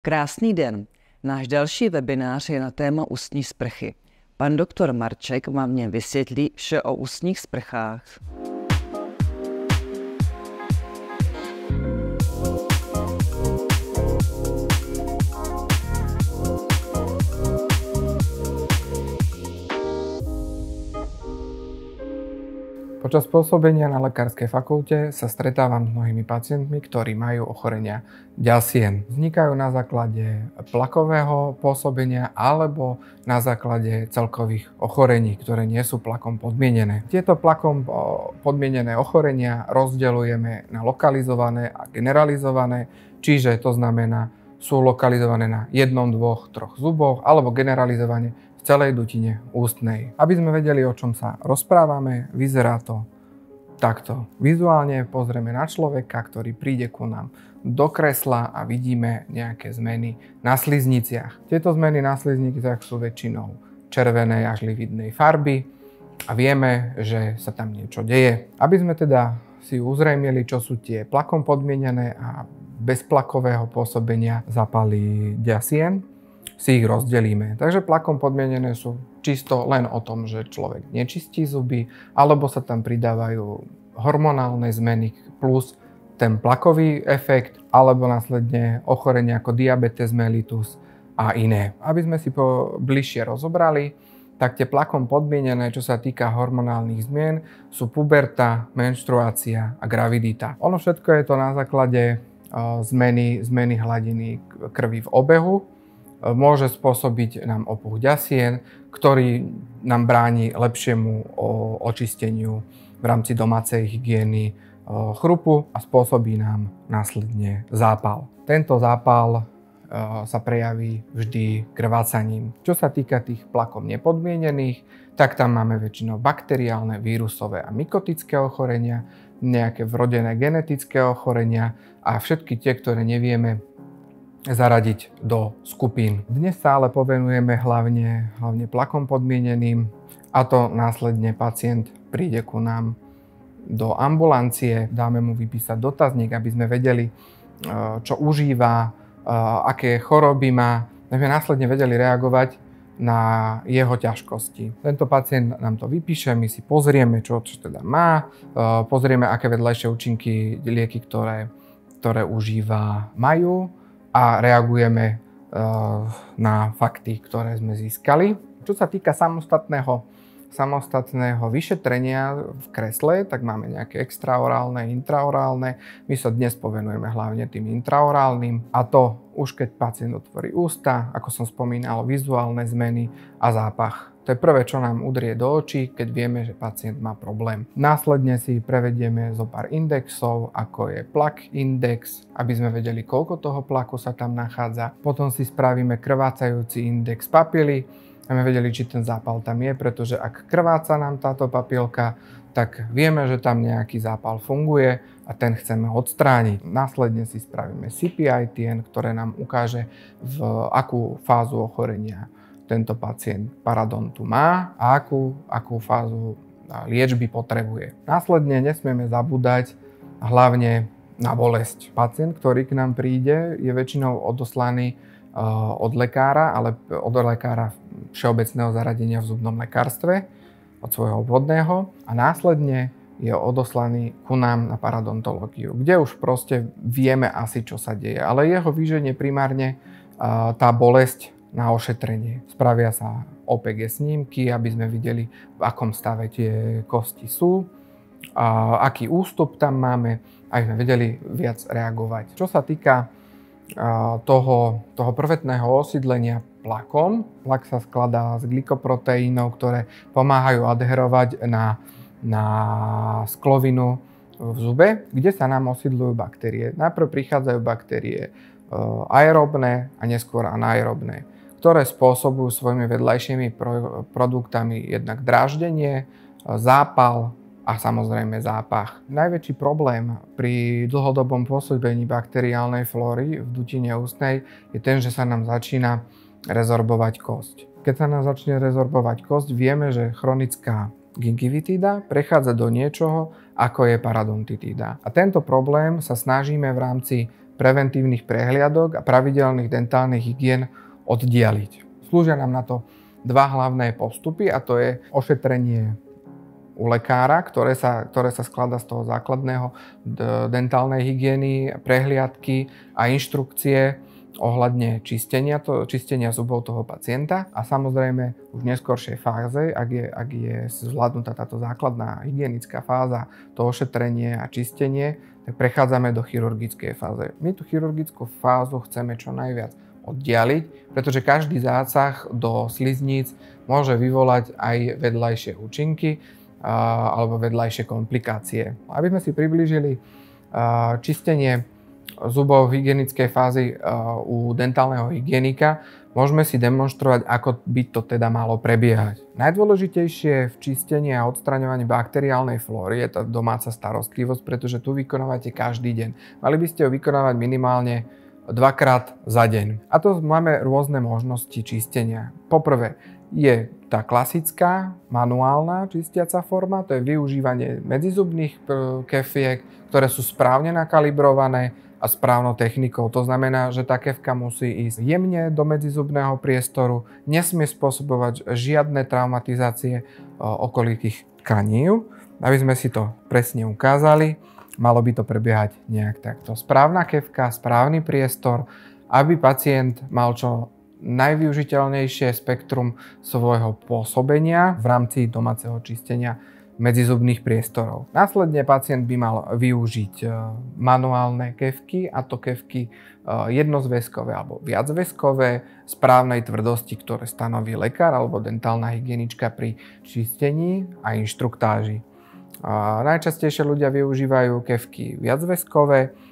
Krásný den. Náš další webinář je na téma ústní sprchy. Pan doktor Marček vám v něm vysvětlí vše o ústních sprchách. Počas pôsobenia na lekárskej fakulte sa stretávam s mnohými pacientmi, ktorí majú ochorenia ďasien. Vznikajú na základe plakového pôsobenia alebo na základe celkových ochorení, ktoré nie sú plakom podmienené. Tieto plakom podmienené ochorenia rozdeľujeme na lokalizované a generalizované, čiže to znamená, sú lokalizované na 1, 2, 3 zuboch alebo generalizované v celej dutine ústnej. Aby sme vedeli, o čom sa rozprávame, vyzerá to takto. Vizuálne pozrieme na človeka, ktorý príde ku nám do kresla a vidíme nejaké zmeny na slizniciach. Tieto zmeny na slizniciach sú väčšinou červenej až lividnej farby a vieme, že sa tam niečo deje. Aby sme teda si uzrejmili, čo sú tie plakom podmienené a bezplakového pôsobenia zápaly ďasien, si ich rozdelíme. Takže plakom podmienené sú čisto len o tom, že človek nečistí zuby, alebo sa tam pridávajú hormonálne zmeny plus ten plakový efekt, alebo následne ochorenia ako diabetes mellitus a iné. Aby sme si bližšie rozobrali, tak tie plakom podmienené, čo sa týka hormonálnych zmien, sú puberta, menštruácia a gravidita. Ono všetko je to na základe zmeny hladiny krvi v obehu. Môže spôsobiť nám opuch ďasien, ktorý nám bráni lepšiemu očisteniu v rámci domácej hygieny chrupu a spôsobí nám následne zápal. Tento zápal sa prejaví vždy krvácaním. Čo sa týka tých plakom nepodmienených, tak tam máme väčšinou bakteriálne, vírusové a mykotické ochorenia, nejaké vrodené genetické ochorenia a všetky tie, ktoré nevieme zaradiť do skupín. Dnes sa ale povenujeme hlavne plakom podmieneným a to následne pacient príde ku nám do ambulancie, dáme mu vypísať dotazník, aby sme vedeli, čo užíva, aké choroby má, aby sme následne vedeli reagovať na jeho ťažkosti. Tento pacient nám to vypíše, my si pozrieme, čo teda má, pozrieme, aké vedľajšie účinky lieky, ktoré užíva, majú a reagujeme na fakty, ktoré sme získali. Čo sa týka samostatného vyšetrenia v kresle, tak máme nejaké extraorálne, intraorálne. My sa dnes povenujeme hlavne tým intraorálnym a to už keď pacient otvorí ústa, ako som spomínal, vizuálne zmeny a zápach. To je prvé, čo nám udrie do očí, keď vieme, že pacient má problém. Následne si prevedieme zo pár indexov, ako je plak index, aby sme vedeli, koľko toho plaku sa tam nachádza. Potom si spravíme krvácajúci index papily, aby sme vedeli, či ten zápal tam je, pretože ak krváca nám táto papilka, tak vieme, že tam nejaký zápal funguje a ten chceme odstrániť. Následne si spravíme CPITN, ktoré nám ukáže, v akú fázu ochorenia tento pacient paradontu má a akú fázu liečby potrebuje. Následne nesmieme zabúdať hlavne na bolesť. Pacient, ktorý k nám príde, je väčšinou odoslaný od lekára, ale od lekára všeobecného zaradenia v zubnom lekárstve, od svojho obvodného a následne je odoslaný ku nám na paradontológiu, kde už proste vieme asi, čo sa deje. Ale jeho výženie primárne tá bolesť na ošetrenie. Spravia sa OPG snímky, aby sme videli, v akom stave tie kosti sú, aký ústup tam máme, aby sme vedeli viac reagovať. Čo sa týka toho prvetného osídlenia plakom, plak sa skladá z glykoproteínov, ktoré pomáhajú adherovať na sklovinu v zube, kde sa nám osídľujú baktérie. Najprv prichádzajú baktérie aerobné a neskôr anaerobné, ktoré spôsobujú svojimi vedľajšími produktami jednak dráždenie, zápal a samozrejme zápach. Najväčší problém pri dlhodobom pôsobení bakteriálnej flóry v dutine ústnej je ten, že sa nám začína rezorbovať kosť. Keď sa nám začne rezorbovať kosť, vieme, že chronická gingivitída prechádza do niečoho, ako je parodontitída. A tento problém sa snažíme v rámci preventívnych prehliadok a pravidelných dentálnych hygien oddialiť. Slúžia nám na to dva hlavné postupy, a to je ošetrenie u lekára, ktoré sa skladá z toho základného dentálnej hygieny, prehliadky a inštrukcie ohľadne čistenia zubov toho pacienta. A samozrejme už v neskoršej fáze, ak je zvládnutá táto základná hygienická fáza, to ošetrenie a čistenie, tak prechádzame do chirurgickej fáze. My tú chirurgickú fázu chceme čo najviac oddialiť, pretože každý zásah do slizníc môže vyvolať aj vedľajšie účinky alebo vedľajšie komplikácie. Aby sme si priblížili čistenie zubov v hygienickej fázi u dentálneho hygienika, môžeme si demonštrovať, ako by to teda malo prebiehať. Najdôležitejšie v čistení a odstraňovaní bakteriálnej flóry je tá domáca starostlivosť, pretože tu vykonávate každý deň. Mali by ste ho vykonávať minimálne 2-krát za deň. A to máme rôzne možnosti čistenia. Poprvé je tá klasická manuálna čistiaca forma, to je využívanie medzizubných kefiek, ktoré sú správne nakalibrované a správnou technikou. To znamená, že tá kefka musí ísť jemne do medzizubného priestoru, nesmie spôsobovať žiadne traumatizácie okolitých tkaní. Aby sme si to presne ukázali, malo by to prebiehať nejak takto. Správna kefka, správny priestor, aby pacient mal čo najvyužiteľnejšie spektrum svojho pôsobenia v rámci domáceho čistenia medzizubných priestorov. Následne pacient by mal využiť manuálne kefky, a to kefky jednozväzkové alebo viacväzkové správnej tvrdosti, ktoré stanoví lekár alebo dentálna hygienička pri čistení a inštruktáži. Najčastejšie ľudia využívajú kefky viacväzkové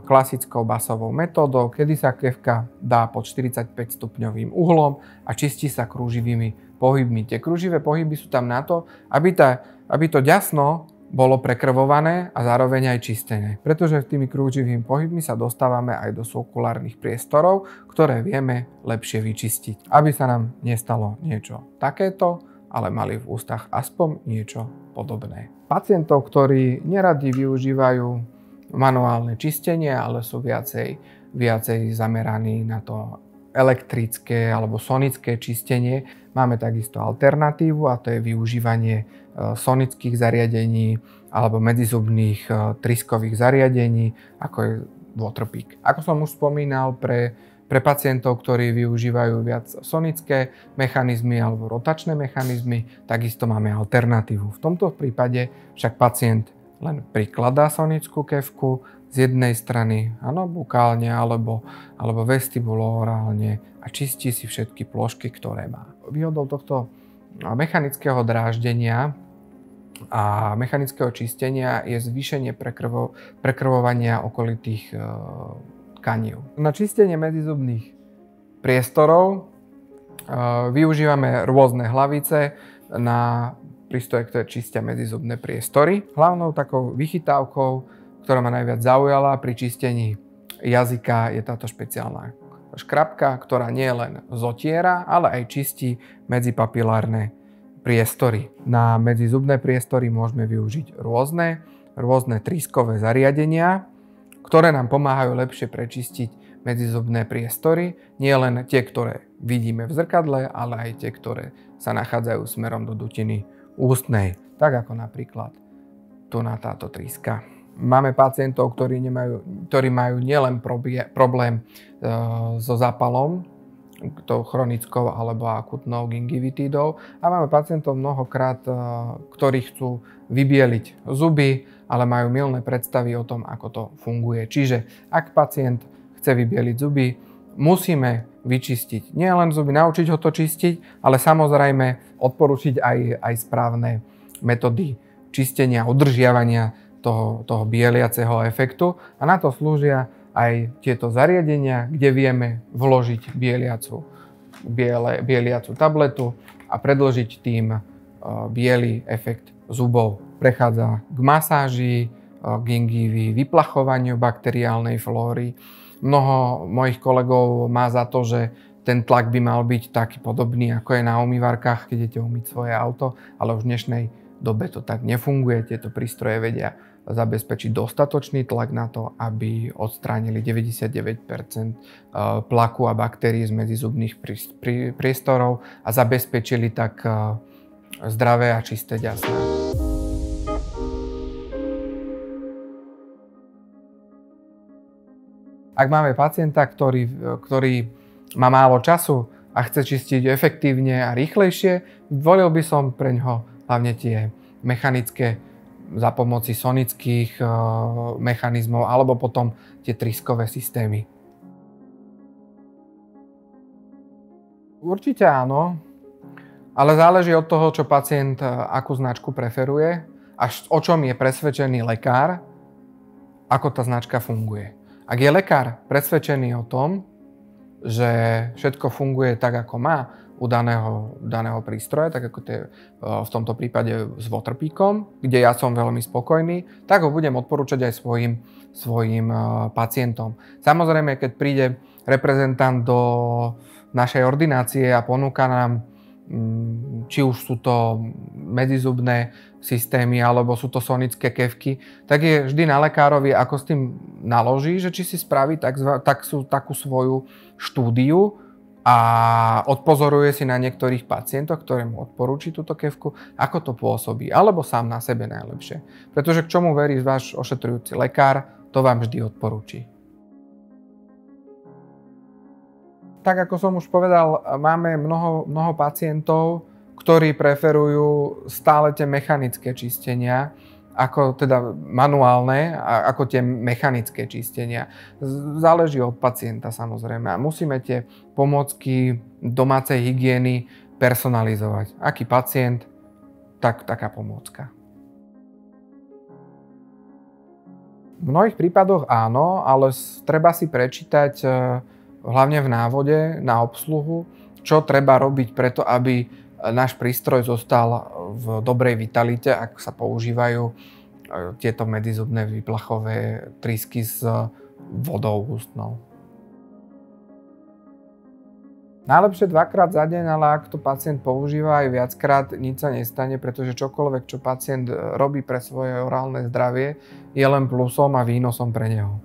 klasickou basovou metódou, kedy sa kefka dá pod 45 stupňovým uhlom a čistí sa krúživými pohybmi. Tie krúživé pohyby sú tam na to, aby to ďasno bolo prekrvované a zároveň aj čistené. Pretože tými krúživými pohybmi sa dostávame aj do sulkulárnych priestorov, ktoré vieme lepšie vyčistiť. Aby sa nám nestalo niečo takéto, ale mali v ústach aspoň niečo podobné. Pacientov, ktorí neradi využívajú manuálne čistenie, ale sú viacej zameraní na to elektrické alebo sonické čistenie, máme takisto alternatívu, a to je využívanie sonických zariadení alebo medzizubných tryskových zariadení, ako je Waterpik. Ako som už spomínal, pre pacientov, ktorí využívajú viac sonické mechanizmy alebo rotačné mechanizmy, takisto máme alternatívu. V tomto prípade však pacient len prikladá sonickú kefku z jednej strany, bukálne alebo vestibulorálne, a čistí si všetky plôžky, ktoré má. Výhodou tohto mechanického dráždenia a mechanického čistenia je zvýšenie prekrvovania okolitých tkanív. Na čistenie medzizubných priestorov využívame rôzne hlavice na prístroje, ktoré čistia medzizubné priestory. Hlavnou takou vychytávkou, ktorá ma najviac zaujala pri čistení jazyka, je táto špeciálna škrabka, ktorá nie len zotiera, ale aj čistí medzipapilárne priestory. Na medzizubné priestory môžeme využiť rôzne trískové zariadenia, ktoré nám pomáhajú lepšie prečistiť medzizubné priestory. Nie len tie, ktoré vidíme v zrkadle, ale aj tie, ktoré sa nachádzajú smerom do dutiny ústnej, tak ako napríklad tu na táto tríska. Máme pacientov, ktorí majú nielen problém so zápalom, tou chronickou alebo akutnou gingivitídou, a máme pacientov mnohokrát, ktorí chcú vybieliť zuby, ale majú mylné predstavy o tom, ako to funguje. Čiže ak pacient chce vybieliť zuby, musíme vyčistiť nielen zuby, naučiť ho to čistiť, ale samozrejme odporučiť aj správne metódy čistenia, udržiavania toho bieliaceho efektu, a na to slúžia aj tieto zariadenia, kde vieme vložiť bieliacu tabletu a predĺžiť tým biely efekt zubov. Prechádza k masáži gingívy, vyplachovaniu bakteriálnej flóry. Mnoho mojich kolegov má za to, že ten tlak by mal byť taký podobný, ako je na umývarkách, keď idete umyť svoje auto, ale už v dnešnej dobe to tak nefunguje. Tieto prístroje vedia zabezpečiť dostatočný tlak na to, aby odstránili 99% plaku a baktérií z medzizubných priestorov a zabezpečili tak zdravé a čisté ďasná. Ak máme pacienta, ktorý má málo času a chce čistiť efektívne a rýchlejšie, volil by som pre ňoho hlavne tie mechanické za pomoci sonických mechanizmov alebo potom tie tryskové systémy. Určite áno, ale záleží od toho, čo pacient akú značku preferuje a o čom je presvedčený lekár, ako tá značka funguje. Ak je lekár presvedčený o tom, že všetko funguje tak, ako má u daného prístroja, tak ako to je v tomto prípade s Waterpikom, kde ja som veľmi spokojný, tak ho budem odporúčať aj svojim pacientom. Samozrejme, keď príde reprezentant do našej ordinácie a ponúka nám, či už sú to medzizubné systémy alebo sú to sonické kefky, tak je vždy na lekárovi, ako s tým naloží, že či si spraví takú svoju štúdiu a odpozoruje si na niektorých pacientoch, ktorému odporúči túto kefku, ako to pôsobí, alebo sám na sebe najlepšie. Pretože k čomu verí váš ošetrujúci lekár, to vám vždy odporúči. Tak ako som už povedal, máme mnoho pacientov, ktorí preferujú stále tie mechanické čistenia, ako teda manuálne, ako tie mechanické čistenia. Záleží od pacienta samozrejme a musíme tie pomôcky domácej hygieny personalizovať. Aký pacient, tak taká pomôcka. V mnohých prípadoch áno, ale treba si prečítať hlavne v návode na obsluhu, čo treba robiť preto, aby náš prístroj zostal v dobrej vitalite, ak sa používajú tieto medzizubné výplachové trysky s vodou ústnou. Najlepšie 2-krát za deň, ale ak to pacient používa aj viackrát, nič sa nestane, pretože čokoľvek, čo pacient robí pre svoje orálne zdravie, je len plusom a výnosom pre neho.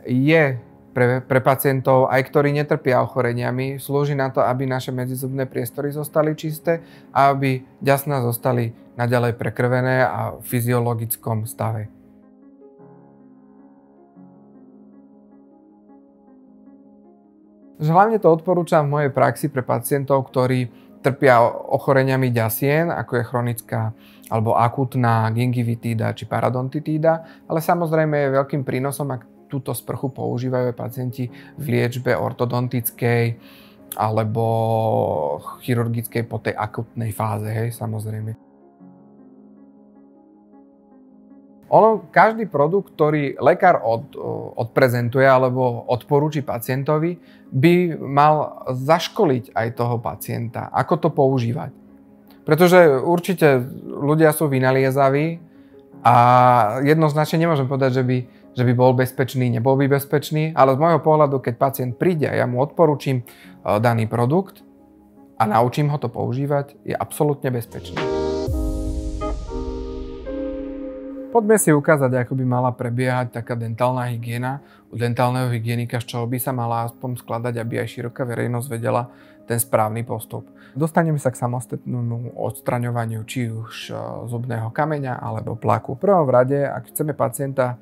Je pre pacientov, aj ktorí netrpia ochoreniami, slúži na to, aby naše medzizubné priestory zostali čisté a aby ďasná zostali naďalej prekrvené a v fyziologickom stave. Hlavne to odporúčam v mojej praxi pre pacientov, ktorí trpia ochoreniami ďasien, ako je chronická alebo akutná gingivitída či parodontitída, ale samozrejme je veľkým prínosom, ak túto sprchu používajú pacienti v liečbe ortodontickej alebo chirurgickej po tej akutnej fáze, samozrejme. Každý produkt, ktorý lekár odprezentuje alebo odporúči pacientovi, by mal zaškoliť aj toho pacienta, ako to používať. Pretože určite ľudia sú vynaliezaví a jednoznačne nemôžem povedať, že by bol bezpečný, nebol by bezpečný, ale z môjho pohľadu, keď pacient príde a ja mu odporúčim daný produkt a naučím ho to používať, je absolútne bezpečný. Poďme si ukázať, ako by mala prebiehať taká dentálna hygiena u dentálneho hygienika, z čoho by sa mala aspoň skladať, aby aj široká verejnosť vedela ten správny postup. Dostaneme sa k samostatnému odstraňovaniu či už zubného kameňa alebo plaku. V prvom rade, ak chceme pacienta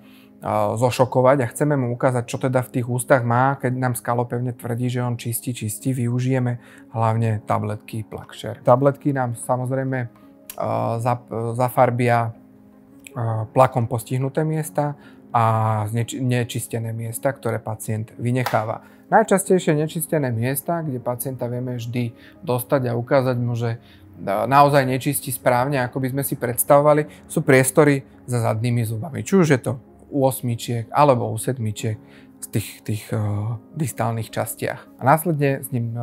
zošokovať a chceme mu ukázať, čo teda v tých ústach má, keď nám skalopevne tvrdí, že on čistí, využijeme hlavne tabletky Plaque. Tabletky nám samozrejme zafarbia plakom postihnuté miesta a nečistené miesta, ktoré pacient vynecháva. Najčastejšie nečistené miesta, kde pacienta vieme vždy dostať a ukázať mu, že naozaj nečistí správne, ako by sme si predstavovali, sú priestory za zadnými zubami. Či už je to u osmičiek alebo u sedmičiek v tých distálnych častiach. A následne s ním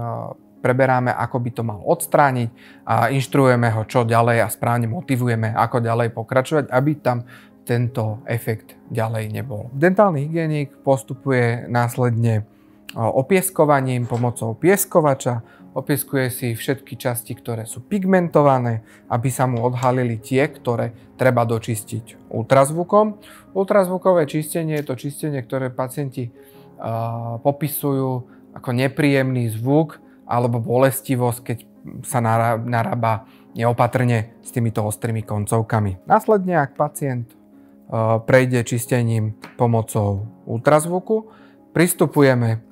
preberáme, ako by to mal odstrániť a inštruujeme ho, čo ďalej a správne motivujeme, ako ďalej pokračovať, aby tam tento efekt ďalej nebol. Dentálny hygienik postupuje následne opieskovaním pomocou pieskovača. Opieskuje si všetky časti, ktoré sú pigmentované, aby sa mu odhalili tie, ktoré treba dočistiť ultrazvukom. Ultrazvukové čistenie je to čistenie, ktoré pacienti popisujú ako nepríjemný zvuk alebo bolestivosť, keď sa narába neopatrne s týmito ostrými koncovkami. Následne, ak pacient prejde čistením pomocou ultrazvuku, pristupujeme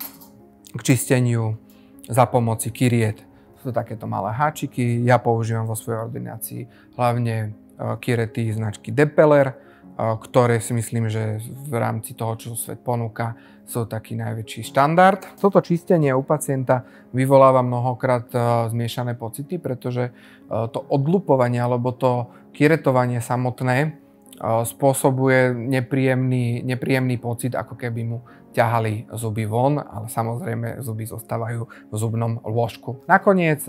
k čisteniu za pomoci kyriet. Sú to takéto malé háčiky, ja používam vo svojej ordinácii hlavne kyrety značky Depeler, ktoré si myslím, že v rámci toho, čo svet ponúka, sú taký najväčší štandard. Toto čistenie u pacienta vyvoláva mnohokrát zmiešané pocity, pretože to odlupovanie alebo to kyretovanie samotné spôsobuje nepríjemný pocit, ako keby mu ťahali zuby von, ale samozrejme zuby zostávajú v zubnom lôžku. Nakoniec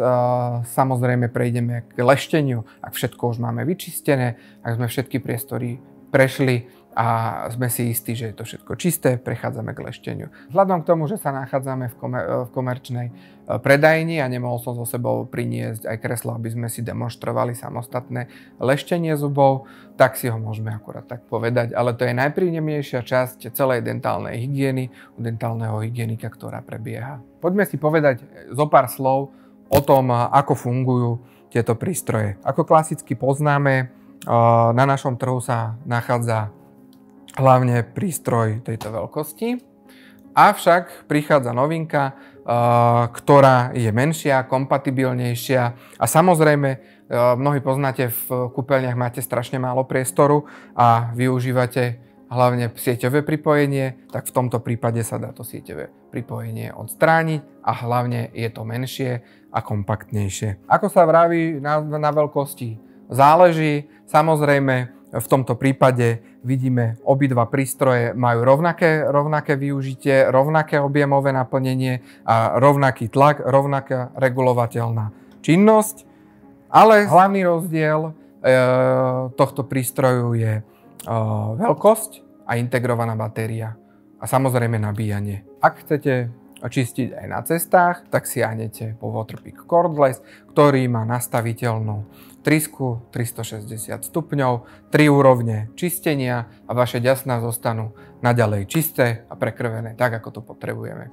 samozrejme prejdeme k lešteniu, ak všetko už máme vyčistené, ak sme všetky priestory prešli a sme si istí, že je to všetko čisté, prechádzame k lešteniu. Vzhľadom k tomu, že sa nachádzame v komerčnej predajni a nemohol som so sebou priniesť aj kreslo, aby sme si demonštrovali samostatné leštenie zubov, tak si ho môžeme akurát tak povedať, ale to je najpríjemnejšia časť celej dentálnej hygieny, u dentálneho hygienika, ktorá prebieha. Poďme si povedať zo pár slov o tom, ako fungujú tieto prístroje. Ako klasicky poznáme, na našom trhu sa nachádza hlavne prístroj tejto veľkosti, avšak prichádza novinka, ktorá je menšia, kompatibilnejšia a samozrejme mnohí poznáte, v kúpeľniach máte strašne málo priestoru a využívate hlavne sieťové pripojenie, tak v tomto prípade sa dá to sieťové pripojenie odstrániť a hlavne je to menšie a kompaktnejšie. Ako sa vraví, na veľkosti záleží, samozrejme v tomto prípade vidíme, obidva prístroje majú rovnaké využitie, rovnaké objemové naplnenie a rovnaký tlak, rovnaká regulovateľná činnosť. Ale hlavný rozdiel tohto prístroju je veľkosť a integrovaná batéria a samozrejme nabíjanie. Ak chcete čistiť aj na cestách, tak siahnete po Waterpik Cordless, ktorý má nastaviteľnú trysku 360 stupňov, 3 úrovne čistenia a vaše ďasná zostanú naďalej čisté a prekrvené tak, ako to potrebujeme.